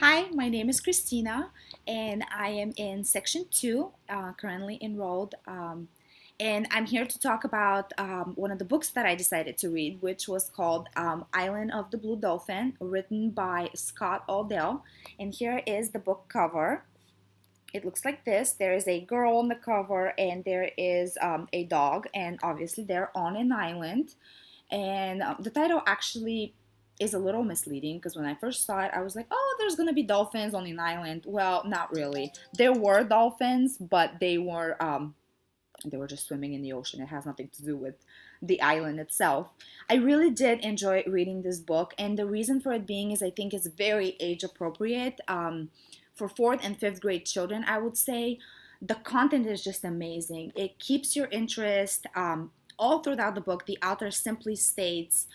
Hi, my name is Christina, and I am in section two, currently enrolled. And I'm here to talk about one of the books that I decided to read, which was called Island of the Blue Dolphin, written by Scott Odell. And here is the book cover. It looks like this. There is a girl on the cover, and there is a dog, and obviously they're on an island. And the title actually is a little misleading because when I first saw it, I was like, oh, there's going to be dolphins on an island. Well, not really. There were dolphins, but they were just swimming in the ocean. It has nothing to do with the island itself. I really did enjoy reading this book, and the reason for it being is I think it's very age appropriate for fourth and fifth grade children, I would say. The content is just amazing. It keeps your interest. All throughout the book, the author simply states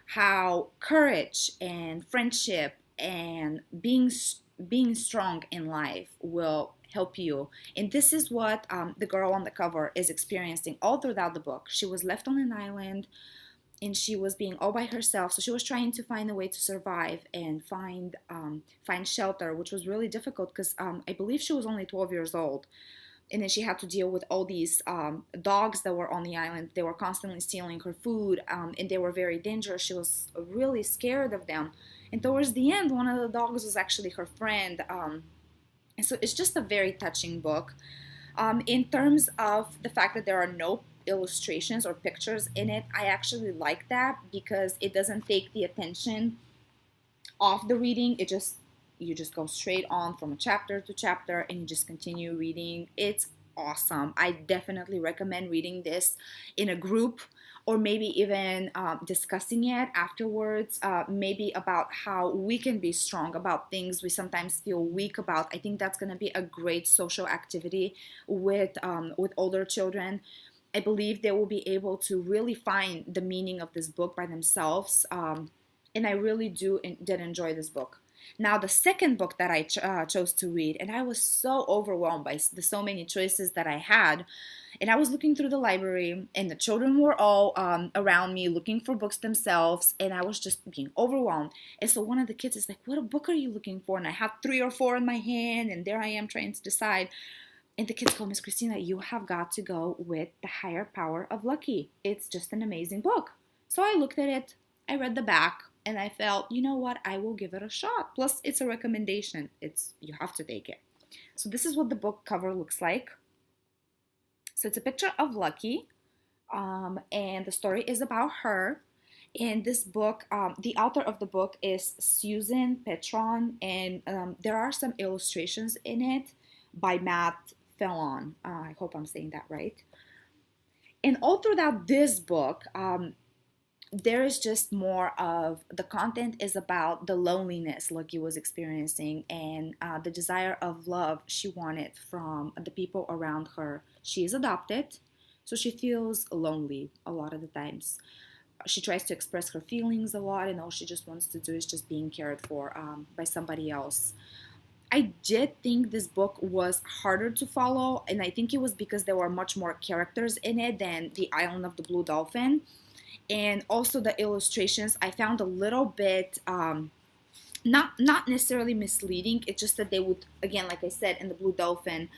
how courage and friendship and being strong in life will help you. And this is what the girl on the cover is experiencing all throughout the book. She was left on an island and she was being all by herself. So she was trying to find a way to survive and find shelter, which was really difficult because I believe she was only 12 years old. And then she had to deal with all these dogs that were on the island. They were constantly stealing her food, and they were very dangerous. She was really scared of them. And towards the end, one of the dogs was actually her friend. And so it's just a very touching book. In terms of the fact that there are no illustrations or pictures in it, I actually like that because it doesn't take the attention off the reading. You just go straight on from chapter to chapter and you just continue reading. It's awesome. I definitely recommend reading this in a group or maybe even discussing it afterwards, maybe about how we can be strong about things we sometimes feel weak about. I think that's going to be a great social activity with older children. I believe they will be able to really find the meaning of this book by themselves. And I really did enjoy this book. Now, the second book that I chose to read, and I was so overwhelmed by the so many choices that I had. And I was looking through the library, and the children were all around me looking for books themselves, and I was just being overwhelmed. And so one of the kids is like, "What book are you looking for?" And I had three or four in my hand, and there I am trying to decide. And the kids told Miss Christina, "You have got to go with The Higher Power of Lucky. It's just an amazing book." So I looked at it, I read the back, and I felt, you know what, I will give it a shot. Plus, it's a recommendation. You have to take it. So this is what the book cover looks like. So it's a picture of Lucky, and the story is about her. In this book, the author of the book is Susan Petron, and there are some illustrations in it by Matt Fallon. I hope I'm saying that right. And all throughout this book, there is just more of the content is about the loneliness Lucky was experiencing and the desire of love she wanted from the people around her. She is adopted, so she feels lonely a lot of the times. She tries to express her feelings a lot, and all she just wants to do is just being cared for by somebody else. I did think this book was harder to follow, and I think it was because there were much more characters in it than The Island of the Blue Dolphin. And also the illustrations I found a little bit not necessarily misleading. It's just that they would, again, like I said, in the Blue Dolphin,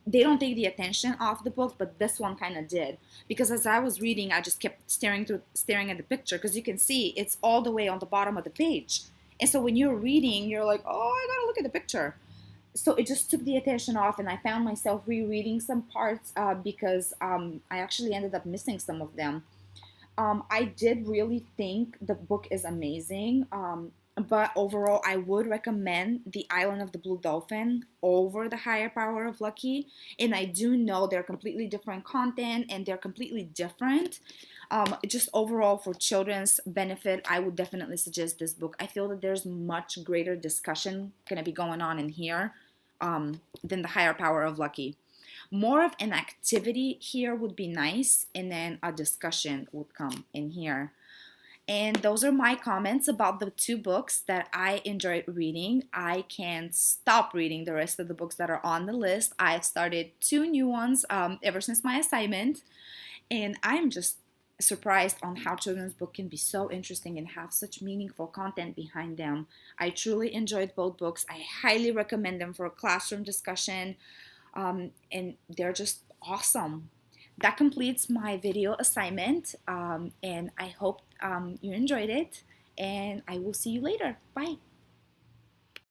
they don't take the attention off the book, but this one kind of did, because as I was reading, I just kept staring at the picture, because you can see it's all the way on the bottom of the page. And so when you're reading, you're like, oh, I gotta look at the picture. So it just took the attention off, and I found myself rereading some parts because I actually ended up missing some of them. I did really think the book is amazing, but overall, I would recommend The Island of the Blue Dolphin over The Higher Power of Lucky. And I do know they're completely different content and they're completely different. Just overall, for children's benefit, I would definitely suggest this book. I feel that there's much greater discussion going to be going on in here than The Higher Power of Lucky. More of an activity here would be nice, and then a discussion would come in here. And those are my comments about the two books that I enjoyed reading. I can't stop reading the rest of the books that are on the list. I've started two new ones ever since my assignment, and I'm just surprised on how children's book can be so interesting and have such meaningful content behind them. I truly enjoyed both books. I highly recommend them for a classroom discussion, and they're just awesome. That completes my video assignment, and I hope you enjoyed it, and I will see you later. Bye.